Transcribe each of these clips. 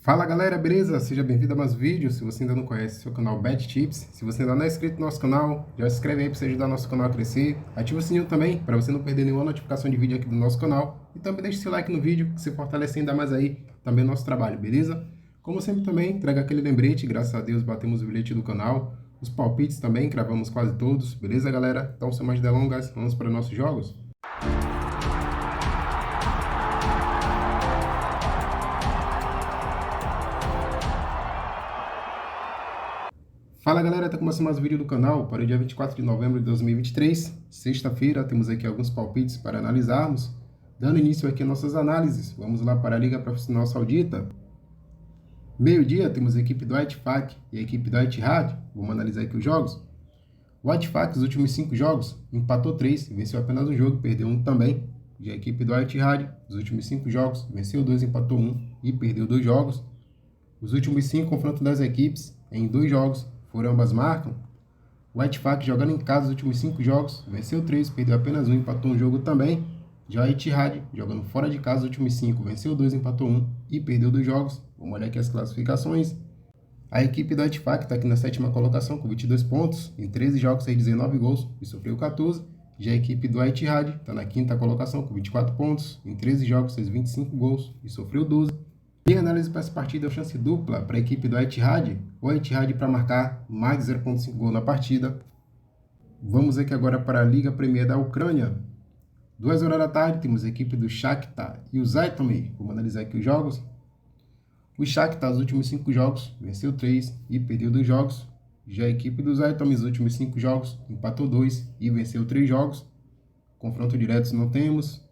Fala galera, beleza? Seja bem-vindo a mais vídeos. Se você ainda não conhece seu canal Bet Tips, se você ainda não é inscrito no nosso canal, já se inscreve aí para você ajudar nosso canal a crescer. Ativa o sininho também para você não perder nenhuma notificação de vídeo aqui do nosso canal. E também deixe seu like no vídeo, que você fortalece ainda mais aí também o nosso trabalho, beleza? Como sempre também, traga aquele lembrete, graças a Deus batemos o bilhete do canal. Os palpites também, cravamos quase todos, beleza galera? Então, sem mais delongas, vamos para nossos jogos. Fala galera, tá começando mais um vídeo do canal para o dia 24 de novembro de 2023, sexta-feira. Temos aqui alguns palpites para analisarmos. Dando início aqui às nossas análises, vamos lá para a Liga Profissional Saudita. Meio-dia temos a equipe do Al-Ittihad e a equipe do Al-Ittihad. Vamos analisar aqui os jogos. O Al-Ittihad, nos últimos 5 jogos, empatou 3, venceu apenas um jogo, perdeu um também. Já a equipe do Al-Ittihad, nos últimos 5 jogos, venceu 2, empatou 1 e perdeu 2 jogos. Os últimos 5 confrontos das equipes, em 2 jogos, foram ambas marcam. O Al-Ittihad, jogando em casa os últimos 5 jogos, venceu 3, perdeu apenas 1, empatou um jogo também. Já o Al-Ittihad, jogando fora de casa os últimos 5, venceu 2, empatou 1 e perdeu 2 jogos. Vamos olhar aqui as classificações. A equipe do Al-Ittihad está aqui na 7ª colocação com 22 pontos, em 13 jogos fez 19 gols e sofreu 14. Já a equipe do Al-Ittihad está na 5ª colocação com 24 pontos, em 13 jogos fez 25 gols e sofreu 12. Minha análise para essa partida é chance dupla para a equipe do Al-Ittihad. O Al-Ittihad para marcar mais de 0,5 gol na partida. Vamos aqui agora para a Liga Premier da Ucrânia. 2 horas da tarde temos a equipe do Shakhtar e o Zhytomyr. Vamos analisar aqui os jogos. O Shakhtar, nos últimos 5 jogos, venceu 3 e perdeu 2 jogos. Já a equipe do Zhytomyr, nos últimos 5 jogos, empatou 2 e venceu 3 jogos. Confronto diretos não temos.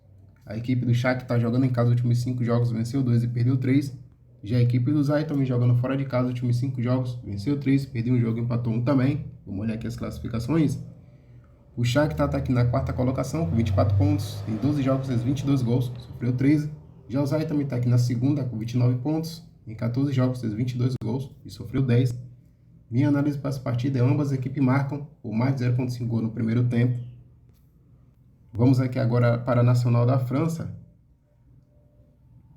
A equipe do Shakhtar, jogando em casa os últimos 5 jogos, venceu 2 e perdeu 3. Já a equipe do Zhytomyr, jogando fora de casa os últimos 5 jogos, venceu 3, perdeu um jogo e empatou 1 também. Vamos olhar aqui as classificações. O Shakhtar está aqui na 4ª colocação com 24 pontos, em 12 jogos fez 22 gols, sofreu 13. Já o Zhytomyr está aqui na 2ª com 29 pontos, em 14 jogos fez 22 gols e sofreu 10. Minha análise para essa partida é ambas as equipes marcam por mais de 0,5 gol no primeiro tempo. Vamos aqui agora para a Nacional da França.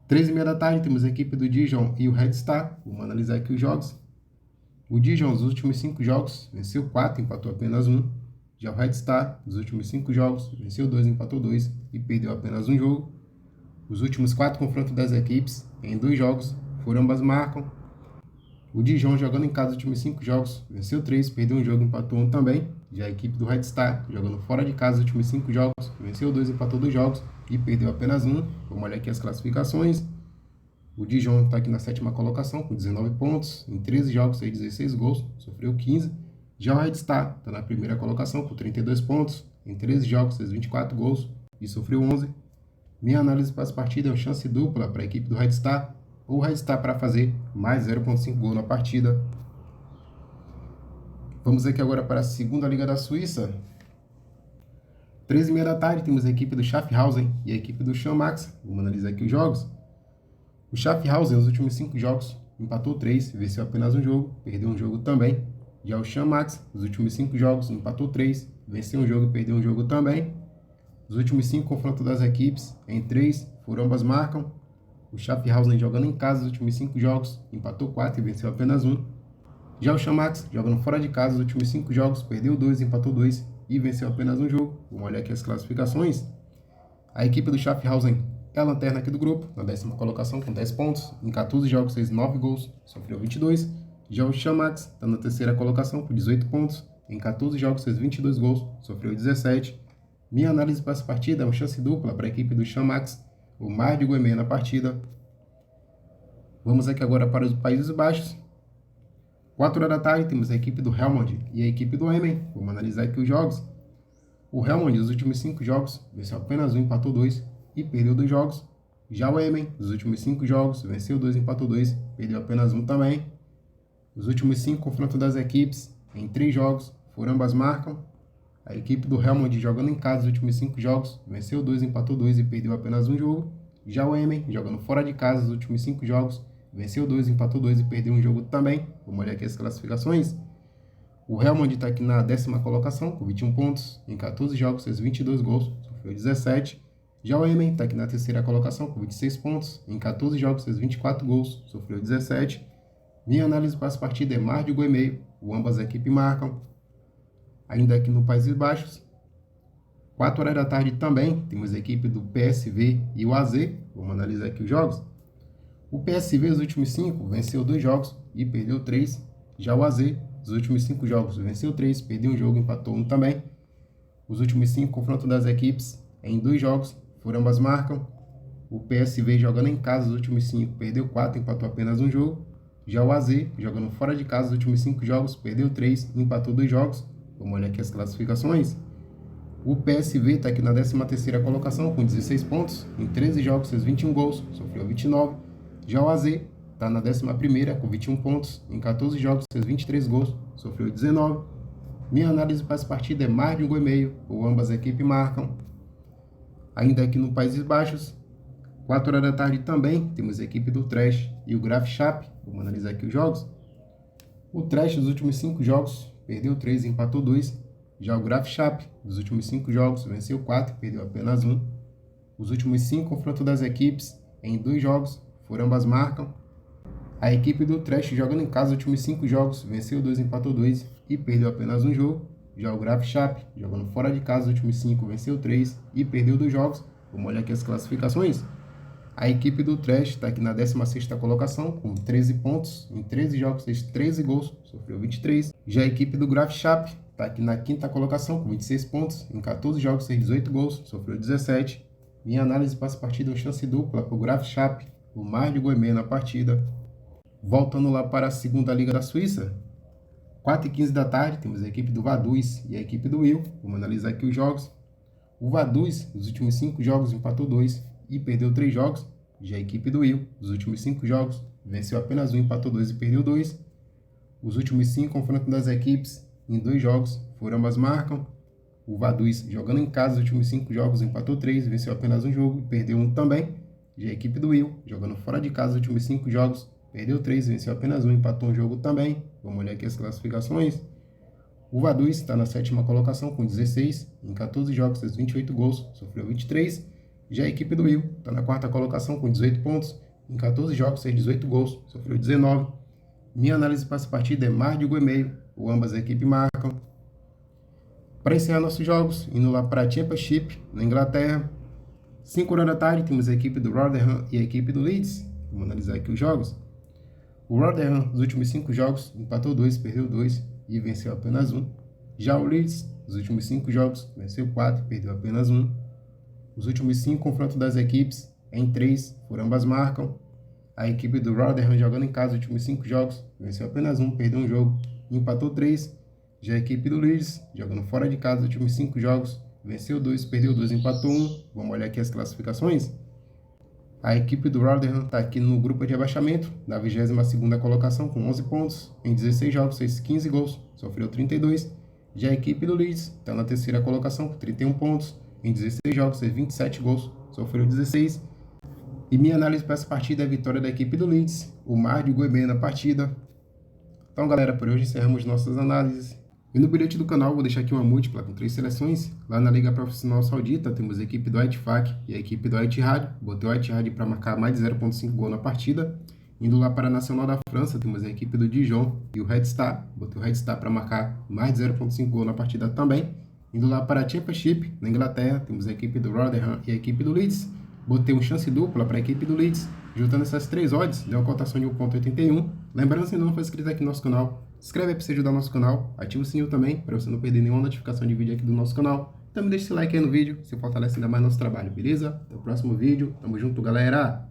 13h30 da tarde temos a equipe do Dijon e o Red Star. Vamos analisar aqui os jogos. O Dijon, nos últimos 5 jogos, venceu 4, empatou apenas 1. Já o Red Star, nos últimos 5 jogos, venceu 2, empatou 2 e perdeu apenas um jogo. Os últimos 4 confrontos das equipes, em 2 jogos, foram ambas marcam. O Dijon, jogando em casa os últimos 5 jogos, venceu 3, perdeu um jogo, empatou 1 também. Já a equipe do Red Star, jogando fora de casa os últimos 5 jogos, venceu 2, empatou 2 jogos e perdeu apenas 1. Vamos olhar aqui as classificações. O Dijon está aqui na 7ª colocação com 19 pontos, em 13 jogos fez 16 gols, sofreu 15. Já o Red Star está na 1ª colocação com 32 pontos, em 13 jogos fez 24 gols e sofreu 11. Minha análise para essa partida é uma chance dupla para a equipe do Red Star. O Red Star para fazer mais 0,5 gol na partida. Vamos aqui agora para a 2ª Liga da Suíça. 13h30 da tarde temos a equipe do Schaffhausen e a equipe do Xamax. Vamos analisar aqui os jogos. O Schaffhausen, nos últimos 5 jogos, empatou 3, venceu apenas um jogo, perdeu um jogo também. Já o Xamax, nos últimos 5 jogos, empatou 3, venceu um jogo e perdeu um jogo também. Os últimos 5 confrontos das equipes, em 3, foram ambas marcam. O Schaffhausen, jogando em casa os últimos 5 jogos, empatou 4 e venceu apenas 1. Já o Xamax, jogando fora de casa os últimos 5 jogos, perdeu 2, empatou 2 e venceu apenas um jogo. Vamos olhar aqui as classificações. A equipe do Schaffhausen é a lanterna aqui do grupo, na 10ª colocação com 10 pontos, em 14 jogos fez 9 gols, sofreu 22. Já o Xamax está na 3ª colocação com 18 pontos, em 14 jogos fez 22 gols, sofreu 17. Minha análise para essa partida é uma chance dupla para a equipe do Xamax, o mais de 1,5 na partida. Vamos aqui agora para os Países Baixos. 4 horas da tarde temos a equipe do Helmond e a equipe do Emmen. Vamos analisar aqui os jogos. O Helmond, nos últimos 5 jogos, venceu apenas 1, empatou 2 e perdeu 2 jogos. Já o Emmen, nos últimos 5 jogos, venceu 2, empatou 2, perdeu apenas 1 também. Os últimos 5 confrontos das equipes, em 3 jogos, foram ambas marcam. A equipe do Helmond, jogando em casa os últimos 5 jogos, venceu 2, empatou 2 e perdeu apenas um jogo. Já o Emmen, jogando fora de casa os últimos 5 jogos, venceu 2, empatou 2 e perdeu um jogo também. Vamos olhar aqui as classificações. O Helmond está aqui na 10ª colocação, com 21 pontos. Em 14 jogos, fez 22 gols, sofreu 17. Já o Emen está aqui na terceira colocação com 26 pontos. Em 14 jogos fez 24 gols, sofreu 17. Minha análise para essa partida é mais de 1,5 gols. Ambas as equipes marcam. Ainda aqui no Países Baixos, 4 horas da tarde também, temos a equipe do PSV e o AZ. Vamos analisar aqui os jogos. O PSV, os últimos 5, venceu 2 jogos e perdeu 3. Já o AZ, os últimos 5 jogos, venceu 3, perdeu um jogo, empatou 1 também. Os últimos 5 confrontos das equipes, em 2 jogos, foram ambas marcam. O PSV jogando em casa, os últimos 5, perdeu 4, empatou apenas 1 jogo. Já o AZ, jogando fora de casa, os últimos 5 jogos, perdeu 3, empatou 2 jogos. Vamos olhar aqui as classificações. O PSV está aqui na 13ª colocação com 16 pontos. Em 13 jogos fez 21 gols, sofreu 29. Já o AZ está na 11ª com 21 pontos. Em 14 jogos fez 23 gols, sofreu 19. Minha análise para essa partida é mais de 1,5 gols, ou ambas as equipes marcam. Ainda aqui no Países Baixos, 4 horas da tarde também, temos a equipe do Trash e o Graafschap. Vamos analisar aqui os jogos. O Trash, nos últimos 5 jogos, perdeu 3, empatou 2. Já o Graafschap, dos últimos 5 jogos, venceu 4, perdeu apenas 1. Os últimos 5 confrontos das equipes, em 2 jogos, foram ambas marcam. A equipe do Trash, jogando em casa, os últimos 5 jogos, venceu 2, empatou 2 e perdeu apenas 1 jogo. Já o Graafschap, jogando fora de casa, os últimos 5, venceu 3 e perdeu 2 jogos. Vamos olhar aqui as classificações. A equipe do Trash está aqui na 16ª colocação, com 13 pontos. Em 13 jogos fez 13 gols, sofreu 23. Já a equipe do Graafschap está aqui na 5ª colocação, com 26 pontos. Em 14 jogos fez 18 gols, sofreu 17. Minha análise para essa partida é chance dupla para o Graafschap, o mais de 1,5 na partida. Voltando lá para a segunda Liga da Suíça, 4h15 da tarde, temos a equipe do Vaduz e a equipe do Lille. Vamos analisar aqui os jogos. O Vaduz, nos últimos 5 jogos, empatou 2 e perdeu 3 jogos. Já a equipe do Lille, nos últimos 5 jogos, venceu apenas 1, empatou 2 e perdeu 2. Os últimos 5 confrontos das equipes, em 2 jogos, foram ambas marcam. O Vaduz, jogando em casa, os últimos 5 jogos, empatou 3, venceu apenas 1 jogo e perdeu 1 também. Já a equipe do Lille, jogando fora de casa, os últimos 5 jogos, perdeu 3, venceu apenas 1, empatou 1 jogo também. Vamos olhar aqui as classificações. O Vaduz está na 7ª colocação com 16. Em 14 jogos fez 28 gols, sofreu 23. Já a equipe do Lille está na 4ª colocação com 18 pontos. Em 14 jogos fez 18 gols, sofreu 19. Minha análise para essa partida é mais de 1,5 gols, ou ambas as equipes marcam. Para encerrar nossos jogos, indo lá para a Championship, na Inglaterra, 5 horas da tarde, temos a equipe do Rotherham e a equipe do Leeds. Vamos analisar aqui os jogos. O Rotherham, nos últimos 5 jogos, empatou 2, perdeu 2 e venceu apenas 1. Já o Leeds, nos últimos 5 jogos, venceu 4, perdeu apenas 1. Os últimos 5 confrontos das equipes, em 3, foram ambas marcam. A equipe do Rotherham, jogando em casa, os últimos 5 jogos, venceu apenas 1, perdeu 1 jogo e empatou 3. Já a equipe do Leeds, jogando fora de casa, os últimos 5 jogos, venceu 2, perdeu 2, empatou 1. Vamos olhar aqui as classificações. A equipe do Rotherham está aqui no grupo de rebaixamento, na 22ª colocação, com 11 pontos. Em 16 jogos fez 15 gols, sofreu 32. Já a equipe do Leeds está na 3ª colocação, com 31 pontos. Em 16 jogos fez 27 gols, sofreu 16. E minha análise para essa partida é a vitória da equipe do Leeds, o mais de 1,5 na partida. Então, galera, por hoje encerramos nossas análises. E no bilhete do canal vou deixar aqui uma múltipla com 3 seleções. Lá na Liga Profissional Saudita temos a equipe do Al-Ittihad e a equipe do Al-Ittihad. Botei o Al-Ittihad para marcar mais de 0,5 gol na partida. Indo lá para a Nacional da França, temos a equipe do Dijon e o Red Star. Botei o Red Star para marcar mais de 0,5 gol na partida também. Indo lá para a Championship, na Inglaterra, temos a equipe do Rotherham e a equipe do Leeds. Botei um chance dupla para a equipe do Leeds. Juntando essas 3 odds, deu uma cotação de 1,81. Lembrando, se ainda não for inscrito aqui no nosso canal, se inscreve aí para você ajudar o nosso canal. Ativa o sininho também, para você não perder nenhuma notificação de vídeo aqui do nosso canal. Também deixa esse like aí no vídeo, se fortalece ainda mais nosso trabalho, beleza? Até o próximo vídeo. Tamo junto, galera!